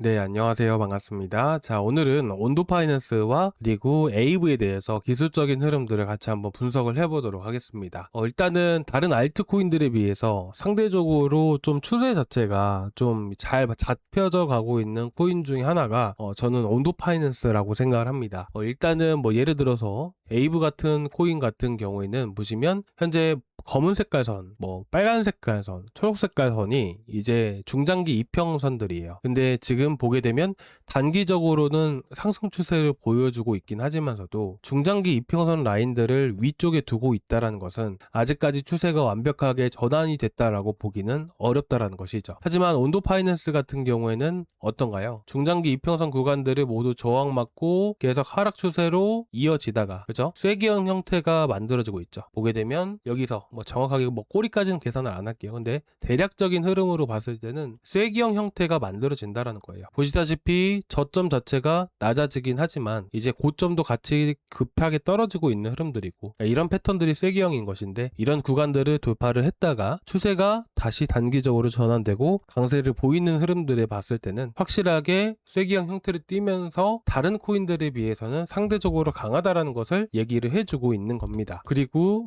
네, 안녕하세요. 반갑습니다. 자, 오늘은 온도 파이낸스와 그리고 에이브에 대해서 기술적인 흐름들을 같이 한번 분석을 해보도록 하겠습니다. 일단은 다른 알트코인들에 비해서 상대적으로 좀 추세 자체가 좀 잘 잡혀져 가고 있는 코인 중에 하나가 저는 온도 파이낸스라고 생각을 합니다. 일단은 뭐 예를 들어서 에이브 같은 코인 같은 경우에는 보시면 현재 검은 색깔 선, 뭐 빨간 색깔 선, 초록 색깔 선이 이제 중장기 이평선들이에요. 근데 지금 보게 되면 단기적으로는 상승 추세를 보여주고 있긴 하지만서도 중장기 이평선 라인들을 위쪽에 두고 있다라는 것은 아직까지 추세가 완벽하게 전환이 됐다라고 보기는 어렵다라는 것이죠. 하지만 온도 파이낸스 같은 경우에는 어떤가요? 중장기 이평선 구간들을 모두 저항받고 계속 하락 추세로 이어지다가 그죠? 쐐기형 형태가 만들어지고 있죠. 보게 되면 여기서 뭐 정확하게 뭐 꼬리까지는 계산을 안 할게요. 근데 대략적인 흐름으로 봤을 때는 쐐기형 형태가 만들어진다라는 거예요. 보시다시피 저점 자체가 낮아지긴 하지만 이제 고점도 같이 급하게 떨어지고 있는 흐름들이고 이런 패턴들이 쐐기형인 것인데 이런 구간들을 돌파를 했다가 추세가 다시 단기적으로 전환되고 강세를 보이는 흐름들을 봤을 때는 확실하게 쐐기형 형태를 띠면서 다른 코인들에 비해서는 상대적으로 강하다라는 것을 얘기를 해주고 있는 겁니다. 그리고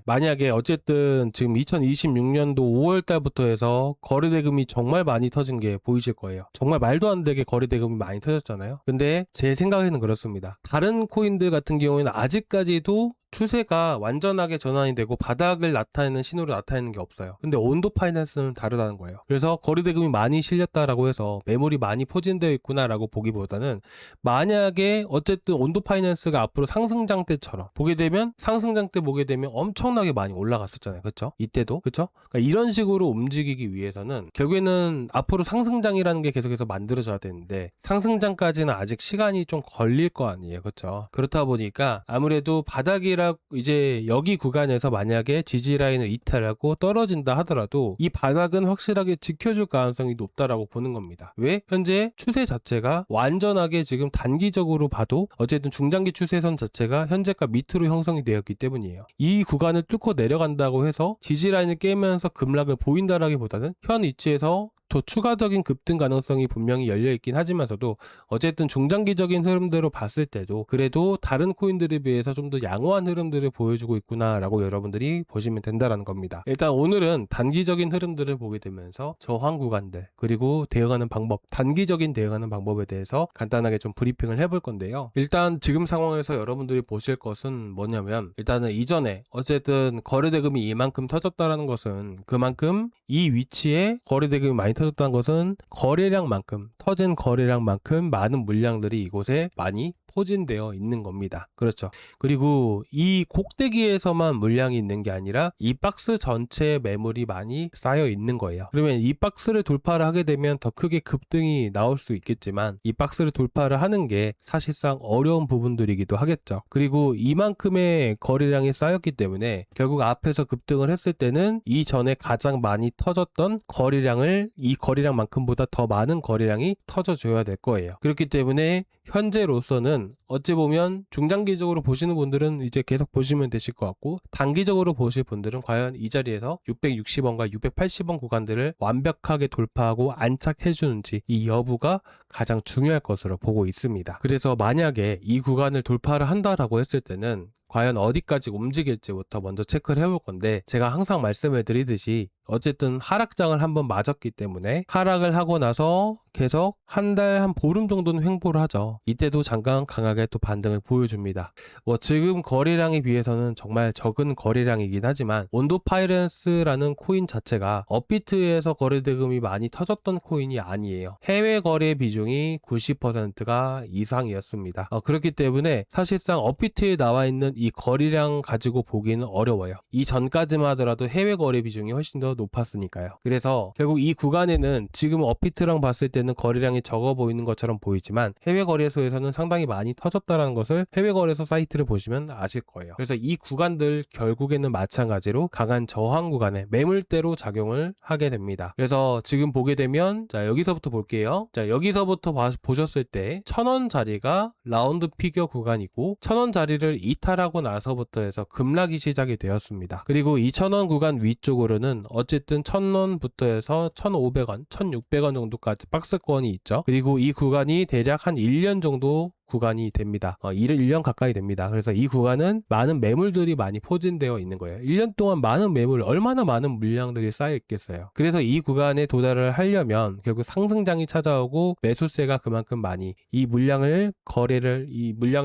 만약에 어쨌든 지금 2026년도 5월 달부터 해서 거래대금이 정말 많이 터진 게 보이실 거예요. 정말 말도 안 되게 거래대금이 많이 터졌잖아요. 근데 제 생각에는 그렇습니다. 다른 코인들 같은 경우에는 아직까지도 추세가 완전하게 전환이 되고 바닥을 나타내는 신호를 나타내는 게 없어요. 근데 온도 파이낸스는 다르다는 거예요. 그래서 거래대금이 많이 실렸다라고 해서 매물이 많이 포진되어 있구나라고 보기보다는 만약에 어쨌든 온도 파이낸스가 앞으로 상승장 때처럼 보게 되면 상승장 때 보게 되면 엄청나게 많이 올라갔었잖아요. 그렇죠? 이때도 그렇죠? 그러니까 이런 식으로 움직이기 위해서는 결국에는 앞으로 상승장이라는 게 계속해서 만들어져야 되는데 상승장까지는 아직 시간이 좀 걸릴 거 아니에요. 그렇죠? 그렇다 보니까 아무래도 바닥이라 이제 여기 구간에서 만약에 지지 라인을 이탈하고 떨어진다 하더라도 이 바닥은 확실하게 지켜줄 가능성이 높다라고 보는 겁니다. 왜? 현재 추세 자체가 완전하게 지금 단기적으로 봐도 어쨌든 중장기 추세선 자체가 현재가 밑으로 형성이 되었기 때문이에요. 이 구간을 뚫고 내려간다고 해서 지지 라인을 깨면서 급락을 보인다라기보다는 현 위치에서 더 추가적인 급등 가능성이 분명히 열려있긴 하지만서도 어쨌든 중장기적인 흐름대로 봤을 때도 그래도 다른 코인들에 비해서 좀 더 양호한 흐름들을 보여주고 있구나 라고 여러분들이 보시면 된다라는 겁니다. 일단 오늘은 단기적인 흐름들을 보게 되면서 저항 구간들 그리고 대응하는 방법, 단기적인 대응하는 방법에 대해서 간단하게 좀 브리핑을 해볼 건데요. 일단 지금 상황에서 여러분들이 보실 것은 뭐냐면 일단은 이전에 어쨌든 거래대금이 이만큼 터졌다라는 것은 그만큼 이 위치에 거래대금이 많이 터졌다는 것은 거래량만큼 터진 거래량만큼 많은 물량들이 이곳에 많이 포진되어 있는 겁니다. 그렇죠. 그리고 이 꼭대기에서만 물량이 있는 게 아니라 이 박스 전체에 매물이 많이 쌓여 있는 거예요. 그러면 이 박스를 돌파를 하게 되면 더 크게 급등이 나올 수 있겠지만 이 박스를 돌파를 하는 게 사실상 어려운 부분들이기도 하겠죠. 그리고 이만큼의 거래량이 쌓였기 때문에 결국 앞에서 급등을 했을 때는 이전에 가장 많이 터졌던 거래량을 이 거래량만큼보다 더 많은 거래량이 터져줘야 될 거예요. 그렇기 때문에 현재로서는 어찌 보면 중장기적으로 보시는 분들은 이제 계속 보시면 되실 것 같고 단기적으로 보실 분들은 과연 이 자리에서 660원과 680원 구간들을 완벽하게 돌파하고 안착해 주는지 이 여부가 가장 중요할 것으로 보고 있습니다. 그래서 만약에 이 구간을 돌파를 한다라고 했을 때는 과연 어디까지 움직일지부터 먼저 체크를 해볼 건데 제가 항상 말씀을 드리듯이 어쨌든 하락장을 한번 맞았기 때문에 하락을 하고 나서 계속 한 달, 한 보름 정도는 횡보를 하죠. 이때도 잠깐 강하게 또 반등을 보여줍니다. 지금 거래량에 비해서는 정말 적은 거래량이긴 하지만 온도 파이낸스라는 코인 자체가 업비트에서 거래대금이 많이 터졌던 코인이 아니에요. 해외 거래 비중이 90%가 이상이었습니다. 그렇기 때문에 사실상 업비트에 나와 있는 이 거래량 가지고 보기는 어려워요. 이 전까지만 하더라도 해외 거래 비중이 훨씬 더 높았으니까요. 그래서 결국 이 구간에는 지금 업비트랑 봤을 때는 거래량이 적어 보이는 것처럼 보이지만 해외 거래소에서는 상당히 많이 터졌다는 것을 해외 거래소 사이트를 보시면 아실 거예요. 그래서 이 구간들 결국에는 마찬가지로 강한 저항 구간에 매물대로 작용을 하게 됩니다. 그래서 지금 보게 되면 자 여기서부터 볼게요. 자 여기서부터 보셨을 때 1000원 자리가 라운드 피겨 구간이고 1000원 자리를 이탈하고 이탈하고 나서부터 해서 급락이 시작이 되었습니다. 그리고 2,000원 구간 위쪽으로는 어쨌든 1,000원부터 해서 1,500원, 1,600원 정도까지 박스권이 있죠. 그리고 이 구간이 대략 한 1년 정도 구간이 됩니다. 1년 가까이 됩니다. 그래서 이 구간은 많은 매물들이 많이 포진되어 있는 거예요. 1년 동안 많은 매물, 얼마나 많은 물량들이 쌓여 있겠어요. 그래서 이 구간에 도달을 하려면 결국 상승장이 찾아오고 매수세가 그만큼 많이 이 물량을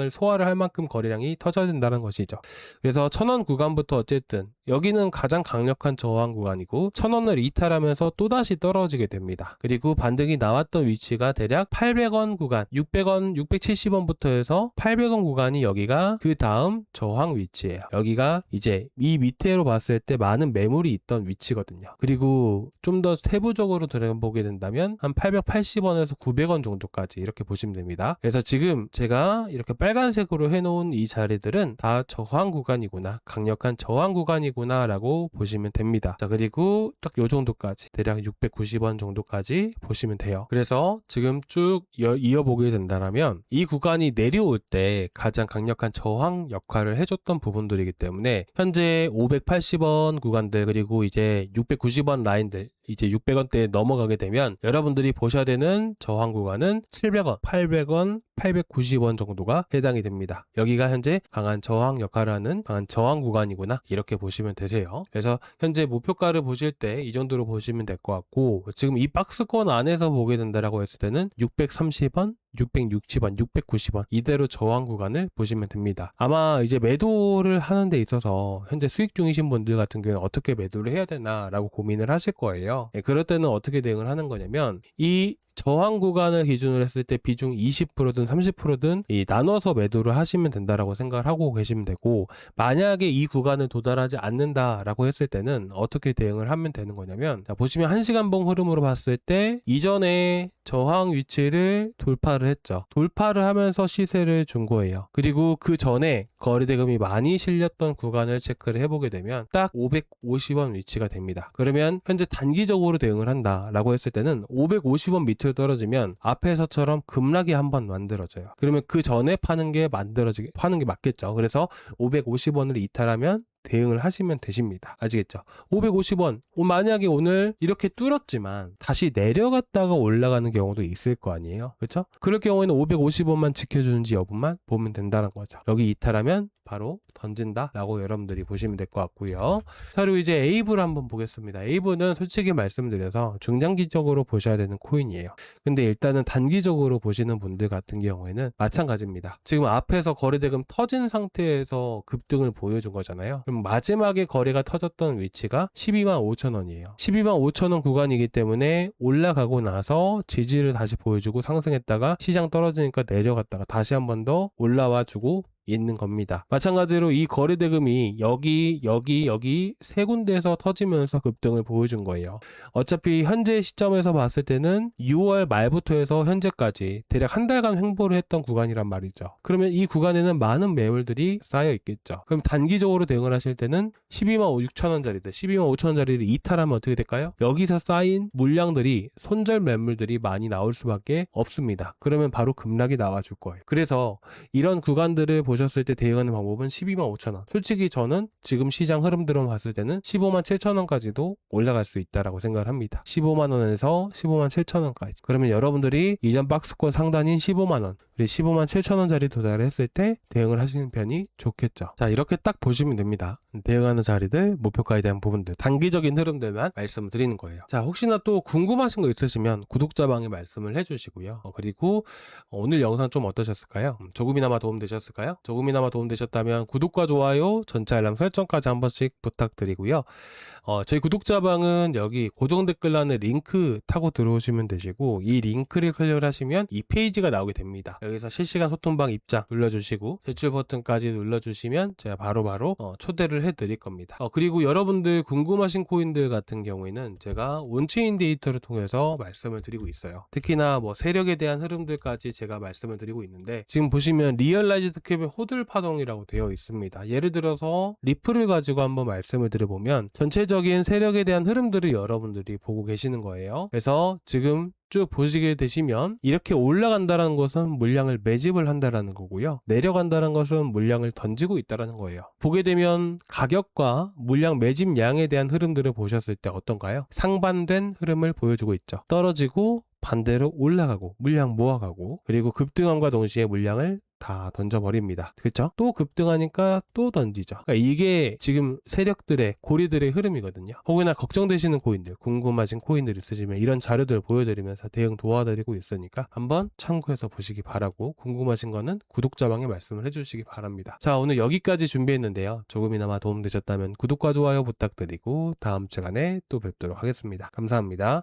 소화를 할 만큼 거래량이 터져야 된다는 것이죠. 그래서 1,000원 구간부터 어쨌든 여기는 가장 강력한 저항 구간이고 1,000원을 이탈하면서 또다시 떨어지게 됩니다. 그리고 반등이 나왔던 위치가 대략 800원 구간, 600원, 670원부터 해서 800원 구간이 여기가 그 다음 저항 위치예요. 여기가 이제 이 밑에로 봤을 때 많은 매물이 있던 위치거든요. 그리고 좀 더 세부적으로 들어보게 된다면 한 880원에서 900원 정도까지 이렇게 보시면 됩니다. 그래서 지금 제가 이렇게 빨간색으로 해놓은 이 자리들은 다 저항 구간이구나, 강력한 저항 구간이구나 라고 보시면 됩니다. 자, 그리고 딱 요 정도까지 대략 690원 정도까지 보시면 돼요. 그래서 지금 쭉 이어보게 된다면 이 구간이 내려올 때 가장 강력한 저항 역할을 해줬던 부분들이기 때문에 현재 580원 구간들 그리고 이제 690원 라인들 이제 600원대에 넘어가게 되면 여러분들이 보셔야 되는 저항 구간은 700원, 800원, 890원 정도가 해당이 됩니다. 여기가 현재 강한 저항 역할을 하는 강한 저항 구간이구나 이렇게 보시면 되세요. 그래서 현재 목표가를 보실 때 이 정도로 보시면 될 것 같고 지금 이 박스권 안에서 보게 된다라고 했을 때는 630원, 660원, 690원 이대로 저항 구간을 보시면 됩니다. 아마 이제 매도를 하는 데 있어서 현재 수익 중이신 분들 같은 경우는 어떻게 매도를 해야 되나 라고 고민을 하실 거예요. 그럴 때는 어떻게 대응을 하는 거냐면 이 저항 구간을 기준으로 했을 때 비중 20%든 30%든 나눠서 매도를 하시면 된다라고 생각을 하고 계시면 되고 만약에 이 구간을 도달하지 않는다라고 했을 때는 어떻게 대응을 하면 되는 거냐면 자, 보시면 1시간봉 흐름으로 봤을 때 이전에 저항 위치를 돌파를 했죠. 돌파를 하면서 시세를 준 거예요. 그리고 그 전에 거래대금이 많이 실렸던 구간을 체크를 해보게 되면 딱 550원 위치가 됩니다. 그러면 현재 단기적으로 대응을 한다라고 했을 때는 550원 밑으로 떨어지면 앞에서처럼 급락이 한번 만들어져요. 그러면 그 전에 파는 게 맞겠죠. 그래서 550원을 이탈하면 대응을 하시면 되십니다. 아시겠죠? 550원 만약에 오늘 이렇게 뚫었지만 다시 내려갔다가 올라가는 경우도 있을 거 아니에요. 그렇죠? 그럴 경우에는 550원만 지켜주는지 여부만 보면 된다는 거죠. 여기 이탈하면 바로 던진다 라고 여러분들이 보시면 될 것 같고요. 자, 그리고 이제 에이브를 한번 보겠습니다. 에이브는 솔직히 말씀드려서 중장기적으로 보셔야 되는 코인이에요. 근데 일단은 단기적으로 보시는 분들 같은 경우에는 마찬가지입니다. 지금 앞에서 거래대금 터진 상태에서 급등을 보여준 거잖아요. 그럼 마지막에 거래가 터졌던 위치가 12만 5천 원이에요. 12만 5천 원 구간이기 때문에 올라가고 나서 지지를 다시 보여주고 상승했다가 시장 떨어지니까 내려갔다가 다시 한 번 더 올라와 주고 있는 겁니다. 마찬가지로 이 거래대금이 여기 세 군데에서 터지면서 급등을 보여준 거예요. 어차피 현재 시점에서 봤을 때는 6월 말부터 해서 현재까지 대략 한 달간 횡보를 했던 구간이란 말이죠. 그러면 이 구간에는 많은 매물들이 쌓여 있겠죠. 그럼 단기적으로 대응을 하실 때는 12만 6천 원짜리들 12만 5천 원짜리를 이탈하면 어떻게 될까요? 여기서 쌓인 물량들이 손절 매물들이 많이 나올 수밖에 없습니다. 그러면 바로 급락이 나와줄 거예요. 그래서 이런 구간들을 보셨을 때 대응하는 방법은 12만 5천 원. 솔직히 저는 지금 시장 흐름들을 봤을 때는 15만 7천 원까지도 올라갈 수 있다라고 생각을 합니다. 15만 원에서 15만 7천 원까지. 그러면 여러분들이 이전 박스권 상단인 15만 원, 그리고 15만 7천 원짜리 도달을 했을 때 대응을 하시는 편이 좋겠죠. 자, 이렇게 딱 보시면 됩니다. 대응하는 자리들, 목표가에 대한 부분들, 단기적인 흐름들만 말씀을 드리는 거예요. 자, 혹시나 또 궁금하신 거 있으시면 구독자방에 말씀을 해주시고요. 그리고 오늘 영상 좀 어떠셨을까요? 조금이나마 도움되셨을까요? 조금이나마 도움되셨다면 구독과 좋아요, 전체 알람 설정까지 한 번씩 부탁드리고요. 저희 구독자방은 여기 고정 댓글란에 링크 타고 들어오시면 되시고 이 링크를 클릭을 하시면 이 페이지가 나오게 됩니다. 여기서 실시간 소통방 입장 눌러주시고 제출 버튼까지 눌러주시면 제가 바로바로 초대를 해드릴 겁니다. 그리고 여러분들 궁금하신 코인들 같은 경우에는 제가 온체인 데이터를 통해서 말씀을 드리고 있어요. 특히나 뭐 세력에 대한 흐름들까지 제가 말씀을 드리고 있는데 지금 보시면 리얼라이즈드 캡의 호들 파동이라고 되어 있습니다. 예를 들어서 리플을 가지고 한번 말씀을 드려보면 전체적인 세력에 대한 흐름들을 여러분들이 보고 계시는 거예요. 그래서 지금 쭉 보시게 되시면 이렇게 올라간다는 것은 물량을 매집을 한다라는 거고요. 내려간다는 것은 물량을 던지고 있다라는 거예요. 보게 되면 가격과 물량 매집량에 대한 흐름들을 보셨을 때 어떤가요? 상반된 흐름을 보여주고 있죠. 떨어지고 반대로 올라가고 물량 모아가고 그리고 급등함과 동시에 물량을 다 던져버립니다. 그렇죠? 또 급등하니까 또 던지죠. 그러니까 이게 지금 세력들의 고리들의 흐름이거든요. 혹여나 걱정되시는 코인들, 궁금하신 코인들 있으시면 이런 자료들을 보여드리면서 대응 도와드리고 있으니까 한번 참고해서 보시기 바라고, 궁금하신 거는 구독자방에 말씀을 해주시기 바랍니다. 자, 오늘 여기까지 준비했는데요. 조금이나마 도움되셨다면 구독과 좋아요 부탁드리고 다음 시간에 또 뵙도록 하겠습니다. 감사합니다.